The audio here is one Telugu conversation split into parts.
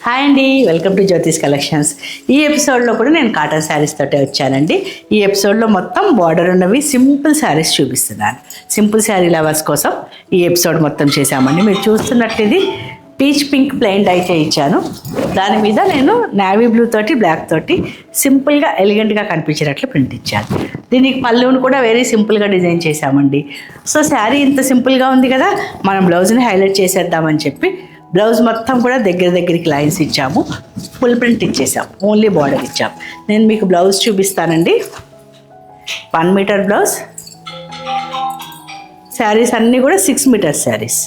హాయ్ అండి, వెల్కమ్ టు జ్యోతిష్ కలెక్షన్స్. ఈ ఎపిసోడ్లో కూడా నేను కాటన్ శారీస్ తోటే వచ్చానండి. ఈ ఎపిసోడ్లో మొత్తం బార్డర్ ఉన్నవి సింపుల్ శారీస్ చూపిస్తున్నాను. సింపుల్ శారీ లవర్స్ కోసం ఈ ఎపిసోడ్ మొత్తం చేశామండి. మీరు చూస్తున్నట్టు ఇది పీచ్ పింక్ ప్లెయిన్ డై చేయించాను. దాని మీద నేను నేవీ బ్లూ తోటి బ్లాక్ తోటి సింపుల్గా ఎలిగెంట్గా కనిపించేటట్లు ప్రింట్ ఇచ్చాను. దీనికి పళ్ళును కూడా వెరీ సింపుల్గా డిజైన్ చేశామండి. సో శారీ ఇంత సింపుల్గా ఉంది కదా, మనం బ్లౌజ్ని హైలైట్ చేసేద్దామని చెప్పి బ్లౌజ్ మొత్తం కూడా దగ్గరికి లైన్స్ ఇచ్చాము. ఫుల్ ప్రింట్ ఇచ్చేసాం, ఓన్లీ బార్డర్ ఇచ్చాం. నేను మీకు బ్లౌజ్ చూపిస్తానండి. 1 మీటర్ బ్లౌజ్. శారీస్ అన్నీ కూడా 6 మీటర్స్ శారీస్.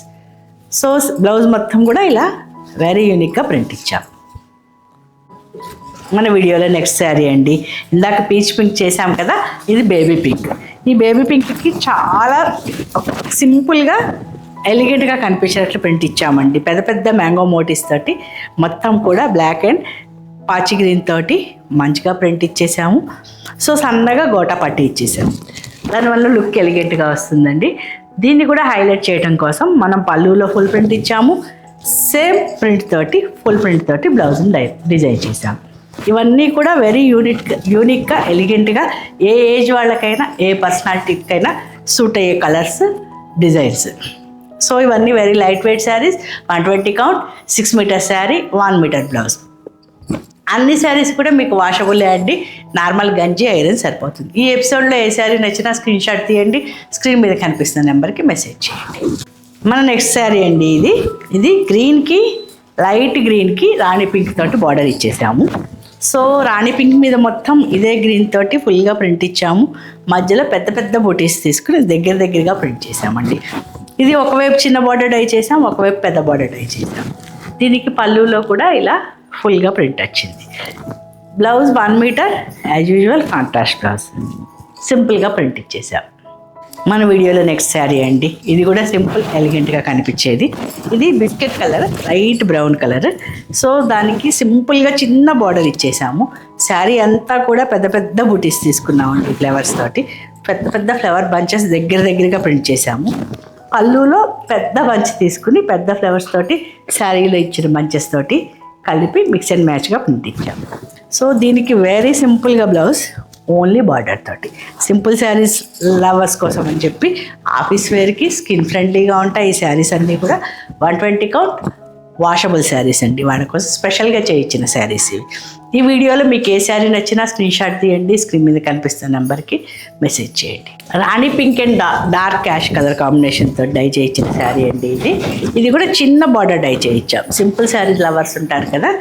సో బ్లౌజ్ మొత్తం కూడా ఇలా వెరీ యూనిక్గా ప్రింట్ ఇచ్చాం. మన వీడియోలో నెక్స్ట్ శారీ అండి. ఇందాక పీచ్ పింక్ చేసాం కదా, ఇది బేబీ పింక్. ఈ బేబీ పింక్కి చాలా సింపుల్గా ఎలిగెంట్గా కనిపించేటట్లు ప్రింట్ ఇచ్చామండి. పెద్ద పెద్ద మ్యాంగో మోటివ్స్ తోటి మొత్తం కూడా బ్లాక్ అండ్ పాచి గ్రీన్ తోటి మంచిగా ప్రింట్ ఇచ్చేసాము. సో సన్నగా గోటా పట్టి ఇచ్చేసాము. దానివల్ల లుక్ ఎలిగెంట్గా వస్తుందండి. దీన్ని కూడా హైలైట్ చేయడం కోసం మనం పళ్ళులో ఫుల్ ప్రింట్ ఇచ్చాము. సేమ్ ప్రింట్ తోటి ఫుల్ ప్రింట్ తోటి బ్లౌజ్ని డిజైన్ చేసాము. ఇవన్నీ కూడా వెరీ యూనిక్గా ఎలిగెంట్గా ఏ ఏజ్ వాళ్ళకైనా ఏ పర్సనాలిటీకైనా సూట్ అయ్యే కలర్స్, డిజైన్స్. సో ఇవన్నీ very light weight saris. 120 count, 6 metre sari, 1 metre blouse. అన్ని శారీస్ కూడా మీకు వాషబుల్ అండి. నార్మల్ గంజి ఐరన్ సరిపోతుంది. ఈ ఎపిసోడ్లో ఏ శారీ నచ్చినా స్క్రీన్ షాట్ తీయండి, స్క్రీన్ మీద కనిపిస్తున్న నెంబర్కి మెసేజ్ చేయండి. మన నెక్స్ట్ శారీ అండి. ఇది గ్రీన్కి, లైట్ గ్రీన్కి రాణి పింక్ తోటి బార్డర్ ఇచ్చేసాము. సో రాణి పింక్ మీద మొత్తం ఇదే గ్రీన్ తోటి ఫుల్గా ప్రింట్ ఇచ్చాము. మధ్యలో పెద్ద పెద్ద బూటీస్ తీసుకుని దగ్గరగా ప్రింట్ చేసామండి. ఇది ఒకవైపు చిన్న బార్డర్ డై చేసాం, ఒకవైపు పెద్ద బార్డర్ డై చేసాం. దీనికి పళ్ళులో కూడా ఇలా ఫుల్గా ప్రింట్ వచ్చింది. Blouse 1 metre as usual contrast blouse. సింపుల్గా ప్రింట్ ఇచ్చేసాం. మన వీడియోలో నెక్స్ట్ శారీ అండి. ఇది కూడా సింపుల్ ఎలిగెంట్గా కనిపించేది. ఇది biscuit colour, light brown colour. So దానికి సింపుల్గా చిన్న బార్డర్ ఇచ్చేసాము. శారీ అంతా కూడా పెద్ద పెద్ద బూటీస్ తీసుకున్నామండి. ఫ్లవర్స్ తోటి పెద్ద పెద్ద ఫ్లవర్ బంచెస్ దగ్గరగా ప్రింట్ చేసాము. పళ్ళులో పెద్ద బంచ్ తీసుకుని పెద్ద ఫ్లవర్స్ తోటి శారీలో ఇచ్చిన బంచెస్ తోటి కలిపి మిక్స్ అండ్ మ్యాచ్గా ప్రింట్ ఇచ్చాము. సో దీనికి వెరీ సింపుల్గా బ్లౌజ్, ఓన్లీ బార్డర్ తోటి. సింపుల్ శారీస్ లవర్స్ కోసం అని చెప్పి ఆఫీస్ వేర్కి స్కిన్ ఫ్రెండ్లీగా ఉంటాయి ఈ శారీస్ అన్నీ కూడా. 120 కౌంట్ వాషబుల్ శారీస్ అండి. వాళ్ళ కోసం స్పెషల్గా చేయించిన శారీస్ ఇవి. ఈ వీడియోలో మీకు ఏ శారీ నచ్చినా స్క్రీన్ షాట్ తీయండి, స్క్రీన్ మీద కనిపిస్తున్న నెంబర్కి మెసేజ్ చేయండి. రాణి pink and dark ash colour కాంబినేషన్తో డై చేయించిన శారీ అండి. ఇది కూడా చిన్న బార్డర్ డై చేయించాం. సింపుల్ శారీ లవర్స్ ఉంటారు కదా,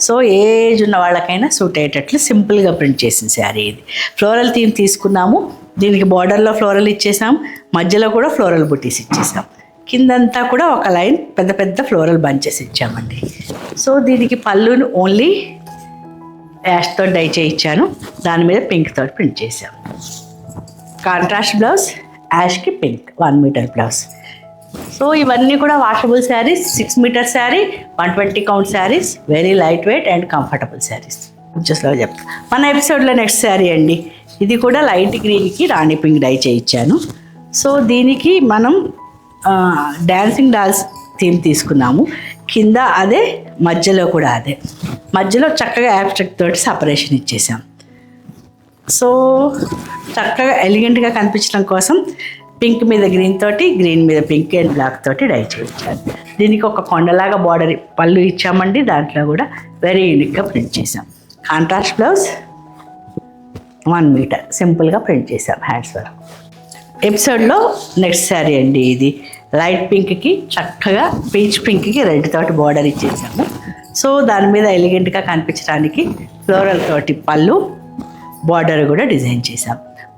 సో ఏజ్ ఉన్న వాళ్ళకైనా సూట్ అయ్యేటట్లు సింపుల్గా ప్రింట్ చేసిన శారీ ఇది. ఫ్లోరల్ థీమ్ తీసుకున్నాము. దీనికి బార్డర్లో ఫ్లోరల్ ఇచ్చేసాం, మధ్యలో కూడా ఫ్లోరల్ బుటీస్ ఇచ్చేసాం. కిందంతా కూడా ఒక లైన్ పెద్ద పెద్ద ఫ్లోరల్ బంచెస్ ఇచ్చామండి. సో దీనికి పళ్ళును ఓన్లీ యాష్తో డై చేయించాను. దాని మీద పింక్ తోటి ప్రింట్ చేశాను. కాంట్రాస్ట్ బ్లౌజ్, యాష్కి పింక్, 1 మీటర్ బ్లౌజ్. సో ఇవన్నీ కూడా washable saris, 6 metre sari, 120 count saris, very light weight and comfortable saris. జస్ట్లో చెప్తాను. మన ఎపిసోడ్లో నెక్స్ట్ శారీ అండి. ఇది కూడా లైట్ గ్రీన్కి రాణి పింక్ డై చేయించాను. సో దీనికి మనం డాన్సింగ్ డాల్స్ థీమ్ తీసుకున్నాము. కింద అదే, మధ్యలో కూడా అదే. మధ్యలో చక్కగా యాబ్స్ట్రాక్ట్ తోటి సపరేషన్ ఇచ్చేసాం. సో చక్కగా ఎలిగెంట్గా కనిపించడం కోసం పింక్ మీద గ్రీన్ తోటి, గ్రీన్ మీద పింక్ అండ్ బ్లాక్ తోటి డై చేయించాను. దీనికి ఒక కొండలాగా బార్డర్ పళ్ళు ఇచ్చామండి. దాంట్లో కూడా వెరీ యూనిక్గా ప్రింట్ చేసాం. కాంట్రాస్ట్ బ్లౌజ్, 1 మీటర్ సింపుల్గా ప్రింట్ చేసాం హ్యాండ్స్ వరకు. ఎపిసోడ్లో నెక్స్ట్ శారీ అండి. ఇది లైట్ పింక్కి చక్కగా పీచ్ పింక్కి రెడ్ తోటి బార్డర్ ఇచ్చేసాము. సో దాని మీద ఎలిగెంట్గా కనిపించడానికి ఫ్లోరల్ తోటి పళ్ళు, బార్డర్ కూడా డిజైన్ చేసాం.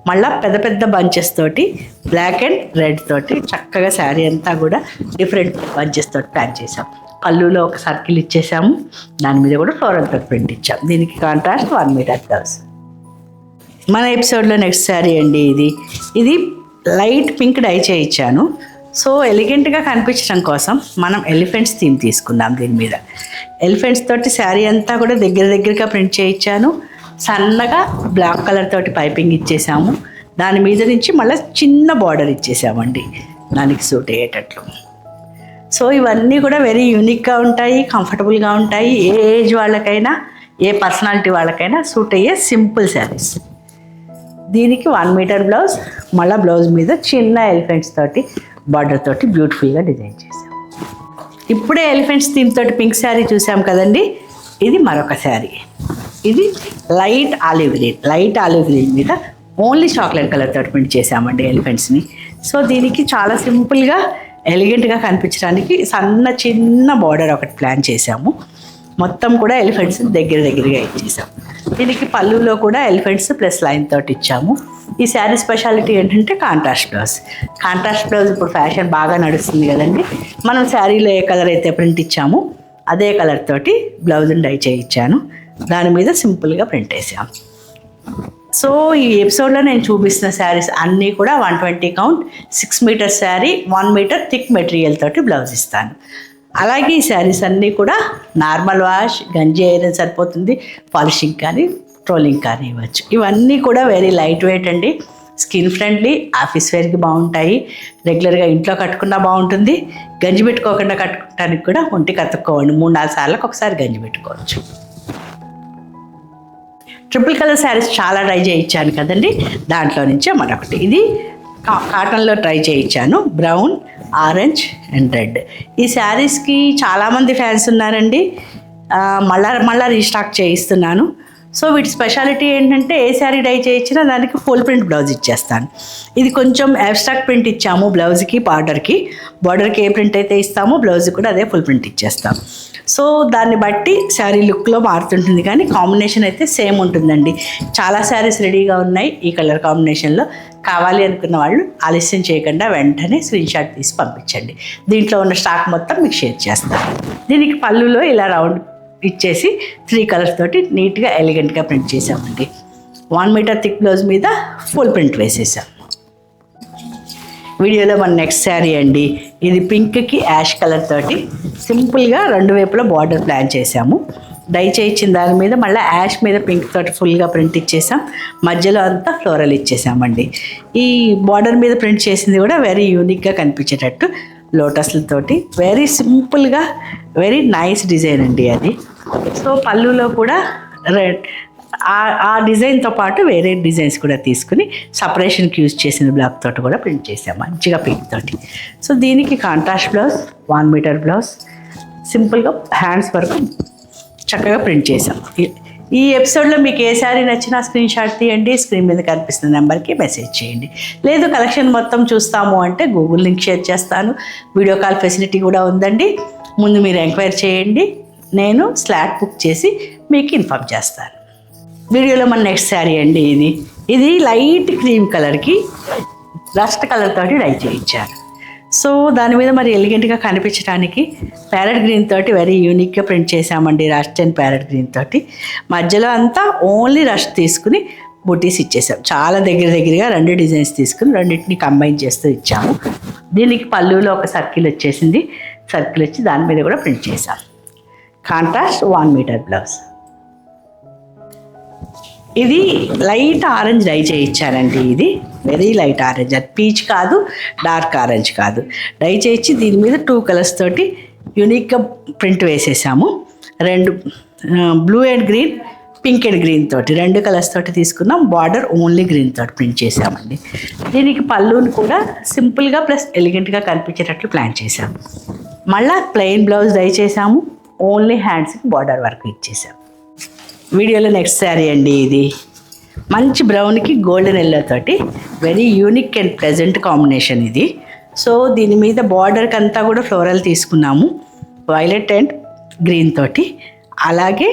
మళ్ళీ పెద్ద పెద్ద బంచెస్ తోటి బ్లాక్ అండ్ రెడ్ తోటి చక్కగా శారీ అంతా కూడా డిఫరెంట్ బంచెస్ తోటి ప్యాక్ చేసాం. పళ్ళులో ఒక సర్కిల్ ఇచ్చేసాము, దాని మీద కూడా ఫ్లోరల్తో ప్రింట్ ఇచ్చాము. దీనికి కాంట్రాస్ట్ 1 మీటర్ బ్లౌజ్. మన ఎపిసోడ్లో నెక్స్ట్ శారీ అండి ఇది లైట్ పింక్ డై చేయించాను. సో ఎలిగెంట్గా కనిపించడం కోసం మనం ఎలిఫెంట్స్ థీమ్ తీసుకుందాం. దీని మీద ఎలిఫెంట్స్ తోటి శారీ అంతా కూడా దగ్గరగా ప్రింట్ చేయించాను. సన్నగా బ్లాక్ కలర్ తోటి పైపింగ్ ఇచ్చేసాము. దాని మీద నుంచి మళ్ళీ చిన్న బార్డర్ ఇచ్చేసామండి దానికి సూట్ అయ్యేటట్లు. సో ఇవన్నీ కూడా వెరీ యూనిక్గా ఉంటాయి, కంఫర్టబుల్గా ఉంటాయి. ఏ ఏజ్ వాళ్ళకైనా, ఏ పర్సనాలిటీ వాళ్ళకైనా సూట్ అయ్యే సింపుల్ శారీస్. దీనికి 1 మీటర్ బ్లౌజ్, మళ్ళీ బ్లౌజ్ మీద చిన్న ఎలిఫెంట్స్ తోటి బార్డర్ తోటి బ్యూటిఫుల్గా డిజైన్ చేసాం. ఇప్పుడే ఎలిఫెంట్స్ థీమ్ తోటి పింక్ శారీ చూసాం కదండి. ఇది మరొక శారీ. ఇది లైట్ ఆలివ్ గ్రీన్ మీద ఓన్లీ చాక్లెట్ కలర్ తోటి ప్రింట్ చేసామండి ఎలిఫెంట్స్ని. సో దీనికి చాలా సింపుల్గా ఎలిగెంట్గా కనిపించడానికి చిన్న బార్డర్ ఒకటి ప్లాన్ చేసాము. మొత్తం కూడా ఎలిఫెంట్స్ దగ్గరగా ఇచ్చేసాము. దీనికి పళ్ళులో కూడా ఎలిఫెంట్స్ ప్లస్ లైన్ తోటి ఇచ్చాము. ఈ శారీ స్పెషాలిటీ ఏంటంటే కాంట్రాస్ట్ బ్లౌజ్ ఇప్పుడు ఫ్యాషన్ బాగా నడుస్తుంది కదండి. మనం శారీలో ఏ కలర్ అయితే ప్రింట్ ఇచ్చామో అదే కలర్ తోటి బ్లౌజ్ని డై చేయించాను. దాని మీద సింపుల్గా ప్రింట్ వేసాము. సో ఈ ఎపిసోడ్లో నేను చూపిస్తున్న శారీస్ అన్నీ కూడా 120 count 6 metre sari, 1 metre thick material తోటి బ్లౌజ్ ఇస్తాను. అలాగే ఈ శారీస్ అన్నీ కూడా నార్మల్ వాష్, గంజి ఐరన్ సరిపోతుంది. పాలిషింగ్ కానీ ట్రోలింగ్ కానీ ఇవ్వచ్చు. ఇవన్నీ కూడా వెరీ లైట్ వెయిట్ అండి, స్కిన్ ఫ్రెండ్లీ, ఆఫీస్ వేర్కి బాగుంటాయి. రెగ్యులర్గా ఇంట్లో కట్టుకున్నా బాగుంటుంది. గంజి పెట్టుకోకుండా కట్టుకోవడానికి కూడా ఒంటికి అతుక్కోవండి. 3-4 సార్లకు ఒకసారి గంజి పెట్టుకోవచ్చు. ట్రిపుల్ కలర్ శారీస్ చాలా ట్రై చేయించాను కదండి. దాంట్లో నుంచే మరొకటి. ఇది కాటన్లో ట్రై చేయించాను. Brown, orange and red. ఈ శారీస్కి చాలామంది ఫ్యాన్స్ ఉన్నారండి. మళ్ళా రీస్టాక్ చేయిస్తున్నాను. సో వీటి స్పెషాలిటీ ఏంటంటే ఏ శారీ డై చేయించినా దానికి ఫుల్ ప్రింట్ బ్లౌజ్ ఇచ్చేస్తాను. ఇది కొంచెం అబ్స్ట్రాక్ట్ ప్రింట్ ఇచ్చాము బ్లౌజ్కి, బార్డర్కి ఏ ప్రింట్ అయితే ఇస్తామో బ్లౌజ్కి కూడా అదే ఫుల్ ప్రింట్ ఇచ్చేస్తాం. సో దాన్ని బట్టి శారీ లుక్లో మారుతుంటుంది, కానీ కాంబినేషన్ అయితే సేమ్ ఉంటుందండి. చాలా శారీస్ రెడీగా ఉన్నాయి ఈ కలర్ కాంబినేషన్లో. కావాలి అనుకున్న వాళ్ళు ఆలస్యం చేయకుండా వెంటనే స్క్రీన్ షాట్ తీసి పంపించండి. దీంట్లో ఉన్న స్టాక్ మొత్తం మీకు షేర్ చేస్తాను. దీనికి పళ్ళులో ఇలా రౌండ్ ఇచ్చేసి 3 కలర్స్ తోటి నీట్గా ఎలిగెంట్గా ప్రింట్ చేసామండి. 1 మీటర్ థిక్ బ్లౌజ్ మీద ఫుల్ ప్రింట్ వేసేసాం. వీడియోలో మన నెక్స్ట్ శారీ అండి. ఇది పింక్కి యాష్ కలర్ తోటి సింపుల్గా 2 వైపులా బార్డర్ ప్లాన్ చేసాము. డై చేయించిన దాని మీద మళ్ళీ యాష్ మీద పింక్ తోటి ఫుల్గా ప్రింట్ ఇచ్చేసాం. మధ్యలో అంతా ఫ్లోరల్ ఇచ్చేసామండి. ఈ బార్డర్ మీద ప్రింట్ చేసింది కూడా వెరీ యూనిక్గా కనిపించేటట్టు లోటస్లతోటి వెరీ సింపుల్గా వెరీ నైస్ డిజైన్ అండి అది. సో పళ్ళులో కూడా ఆ డిజైన్తో పాటు వేరే డిజైన్స్ కూడా తీసుకుని సపరేషన్కి యూజ్ చేసిన బ్లాక్ తోటి కూడా ప్రింట్ చేసాం మంచిగా పింక్ తోటి. సో దీనికి కాంట్రాస్ట్ బ్లౌజ్, 1 మీటర్ బ్లౌజ్, సింపుల్గా హ్యాండ్స్ వరకు చక్కగా ప్రింట్ చేసాం. ఈ ఎపిసోడ్లో మీకు ఏ శారీ నచ్చినా స్క్రీన్ షాట్ తీయండి, స్క్రీన్ మీద కనిపిస్తున్న నెంబర్కి మెసేజ్ చేయండి. లేదు కలెక్షన్ మొత్తం చూస్తాము అంటే గూగుల్ లింక్ షేర్ చేస్తాను. వీడియో కాల్ ఫెసిలిటీ కూడా ఉందండి. ముందు మీరు ఎంక్వైరీ చేయండి, నేను స్లాట్ బుక్ చేసి మీకు ఇన్ఫార్మ్ చేస్తాను. వీడియోలో మన నెక్స్ట్ శారీ అండి. ఇది లైట్ క్రీమ్ కలర్కి రస్ట్ కలర్ తోటి డై చేయించారు. సో దాని మీద మరి ఎలిగెంట్గా కనిపించడానికి ప్యారెట్ గ్రీన్ తోటి వెరీ యూనిక్గా ప్రింట్ చేసామండి. రస్ట్ అండ్ ప్యారెట్ గ్రీన్ తోటి మధ్యలో అంతా ఓన్లీ రస్ట్ తీసుకుని బుటీస్ ఇచ్చేసాం. చాలా దగ్గరగా 2 డిజైన్స్ తీసుకుని రెండింటిని కంబైన్ చేస్తూ ఇచ్చాము. దీనికి పళ్ళులో ఒక సర్కిల్ వచ్చేసింది. సర్కిల్ వచ్చి దాని మీద కూడా ప్రింట్ చేసాం. Contrast 1 metre blouse. ఇది లైట్ ఆరెంజ్ డై చేయించానండి. ఇది వెరీ లైట్ ఆరెంజ్, అది పీచ్ కాదు, డార్క్ ఆరెంజ్ కాదు. డై చేయించి దీని మీద 2 కలర్స్ తోటి యూనిక్గా ప్రింట్ వేసేసాము. 2 blue and green, pink and green తోటి 2 కలర్స్ తోటి తీసుకున్నాం. బార్డర్ ఓన్లీ గ్రీన్ తోటి ప్రింట్ చేసామండి. దీనికి పళ్ళుని కూడా సింపుల్గా ప్లస్ ఎలిగెంట్గా కనిపించేటట్లు ప్లాన్ చేసాము. మళ్ళీ ప్లెయిన్ బ్లౌజ్ డై చేసాము. ఓన్లీ హ్యాండ్స్కి బార్డర్ వర్క్ ఇచ్చేసాము. వీడియోలో నెక్స్ట్ శారీ అండి. ఇది మంచి బ్రౌన్కి గోల్డెన్ ఎల్లో తోటి very unique and pleasant combination ఇది. సో దీని మీద బార్డర్కి అంతా కూడా ఫ్లోరల్ తీసుకున్నాము, వైలెట్ అండ్ గ్రీన్ తోటి. అలాగే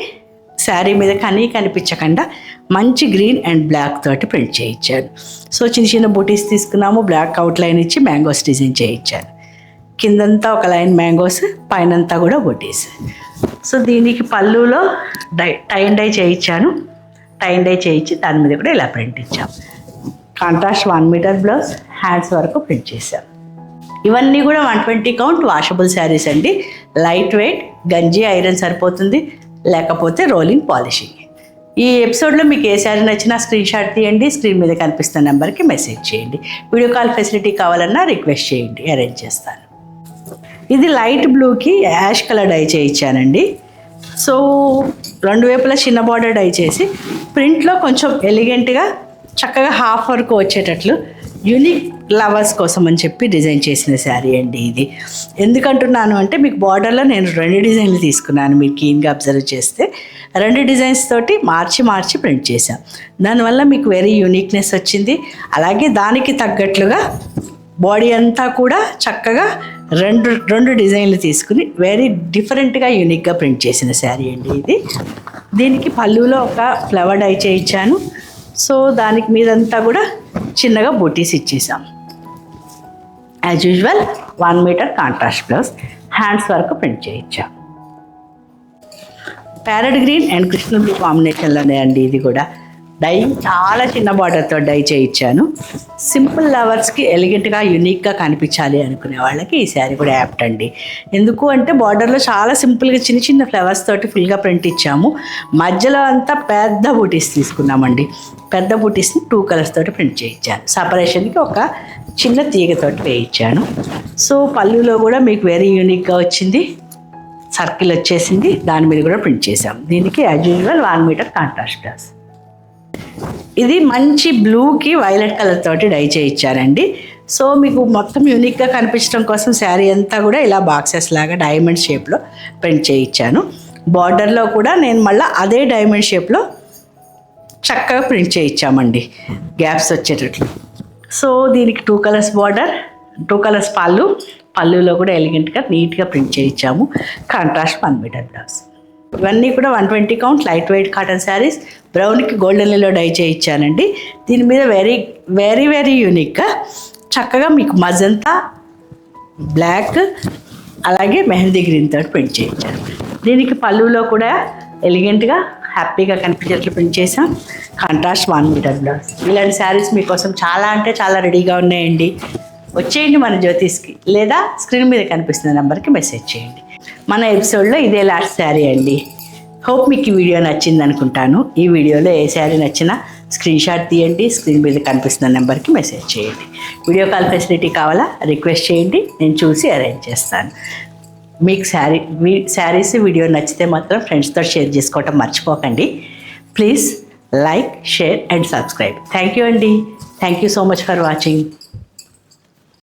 శారీ మీద కనిపించకుండా మంచి గ్రీన్ అండ్ బ్లాక్ తోటి ప్రింట్ చేయించాను. సో చిన్న బూటీస్ తీసుకున్నాము, బ్లాక్ అవుట్లైన్ ఇచ్చి మ్యాంగోస్ డిజైన్ చేయించాను. కిందంతా ఒక లైన్ మ్యాంగోస్, పైనంతా కూడా బూటీస్. సో దీనికి పళ్ళులో టై అండ్ డై చేయించాను. టై అండ్ డై చేయించి దాని మీద కూడా ఇలా ప్రింట్ ఇచ్చాం. కాంట్రాస్ట్ 1 మీటర్ బ్లౌజ్, హ్యాండ్స్ వరకు ప్రింట్ చేశాం. ఇవన్నీ కూడా 120 కౌంట్ వాషబుల్ శారీస్ అండి. లైట్ వెయిట్, గంజి ఐరన్ సరిపోతుంది, లేకపోతే రోలింగ్ పాలిషింగ్. ఈ ఎపిసోడ్లో మీకు ఏ శారీ నచ్చినా స్క్రీన్ షాట్ తీయండి, స్క్రీన్ మీద కనిపిస్తున్న నెంబర్కి మెసేజ్ చేయండి. వీడియో కాల్ ఫెసిలిటీ కావాలన్నా రిక్వెస్ట్ చేయండి, అరేంజ్ చేస్తాను. ఇది లైట్ బ్లూకి యాష్ కలర్ డై చేయించానండి. సో 2 వైపులా చిన్న బార్డర్ డై చేసి ప్రింట్లో కొంచెం ఎలిగెంట్గా చక్కగా హాఫ్ వరకు వచ్చేటట్లు యూనిక్ లవర్స్ కోసం అని చెప్పి డిజైన్ చేసిన శారీ అండి ఇది. ఎందుకంటున్నాను అంటే మీకు బార్డర్లో నేను 2 డిజైన్లు తీసుకున్నాను. మీరు కీన్గా అబ్జర్వ్ చేస్తే 2 డిజైన్స్ తోటి మార్చి ప్రింట్ చేశాం. దానివల్ల మీకు వెరీ యూనిక్నెస్ వచ్చింది. అలాగే దానికి తగ్గట్లుగా బాడీ అంతా కూడా చక్కగా రెండు డిజైన్లు తీసుకుని వెరీ డిఫరెంట్గా యూనిక్గా ప్రింట్ చేసిన శారీ అండి ఇది. దీనికి పళ్ళులో ఒక ఫ్లవర్ డై చేయించాను. సో దానికి మీదంతా కూడా చిన్నగా బూటీస్ ఇచ్చేసాం. As usual 1 metre contrast blouse, hands వరకు ప్రింట్ చేయించాం. Parrot green and Krishna blue కాంబినేషన్లోనే అండి ఇది కూడా. డై చాలా చిన్న బార్డర్తో డై చేయించాను. సింపుల్ లవర్స్కి ఎలిగెంట్గా యూనిక్గా కనిపించాలి అనుకునే వాళ్ళకి ఈ శారీ కూడా యాప్ట్ అండి. ఎందుకు అంటే బార్డర్లో చాలా సింపుల్గా చిన్న ఫ్లవర్స్ తోటి ఫుల్గా ప్రింట్ ఇచ్చాము. మధ్యలో అంతా పెద్ద బూటీస్ తీసుకున్నామండి. పెద్ద బూటీస్ని 2 కలర్స్ తోటి ప్రింట్ చేయించాను. సపరేషన్కి ఒక చిన్న తీగతోటి వేయించాను. సో పళ్ళులో కూడా మీకు వెరీ యూనిక్గా వచ్చింది. సర్కిల్ వచ్చేసింది, దాని మీద కూడా ప్రింట్ చేసాం. దీనికి as usual 1 metre contrast blouse. ఇది మంచి బ్లూకి వైలెట్ కలర్ తోటి డై చేయించానండి. సో మీకు మొత్తం యూనిక్గా కనిపించడం కోసం శారీ అంతా కూడా ఇలా బాక్సెస్ లాగా డైమండ్ షేప్లో ప్రింట్ చేయించాను. బార్డర్లో కూడా నేను మళ్ళీ అదే డైమండ్ షేప్లో చక్కగా ప్రింట్ చేయించామండి, గ్యాప్స్ వచ్చేటట్లు. సో దీనికి 2 కలర్స్ బార్డర్, 2 కలర్స్ పళ్ళులో కూడా ఎలిగెంట్గా నీట్గా ప్రింట్ చేయించాము. Contrast 1 metre blouse. ఇవన్నీ కూడా 120 కౌంట్ లైట్ వెయిట్ కాటన్ శారీస్. బ్రౌన్కి గోల్డెన్ ఎల్లో డై చేయించానండి. దీని మీద వెరీ యూనిక్గా చక్కగా మీకు మజంతా, బ్లాక్, అలాగే మెహందీ గ్రీన్ తోటి ప్రింట్ చేయించాను. దీనికి పళ్ళులో కూడా ఎలిగెంట్గా హ్యాపీగా కనిపించేట్లు ప్రింట్ చేసాం. Contrast 1 metre blouse. ఇలాంటి శారీస్ మీకోసం చాలా అంటే చాలా రెడీగా ఉన్నాయండి. వచ్చేయండి మన జ్యోతిష్కి, లేదా స్క్రీన్ మీద కనిపిస్తున్న నెంబర్కి మెసేజ్ చేయండి. మన ఎపిసోడ్లో ఇదే లాస్ట్ శారీ అండి. హోప్ మీకు ఈ వీడియో నచ్చింది అనుకుంటాను. ఈ వీడియోలో ఏ శారీ నచ్చినా స్క్రీన్ షాట్ తీయండి, స్క్రీన్ మీద కనిపిస్తున్న నెంబర్కి మెసేజ్ చేయండి. వీడియో కాల్ ఫెసిలిటీ కావాలా రిక్వెస్ట్ చేయండి, నేను చూసి అరేంజ్ చేస్తాను. మీకు శారీస్ వీడియో నచ్చితే మాత్రం ఫ్రెండ్స్తో షేర్ చేసుకోవటం మర్చిపోకండి. Please like, share and subscribe. Thank you అండి. Thank you so much for watching.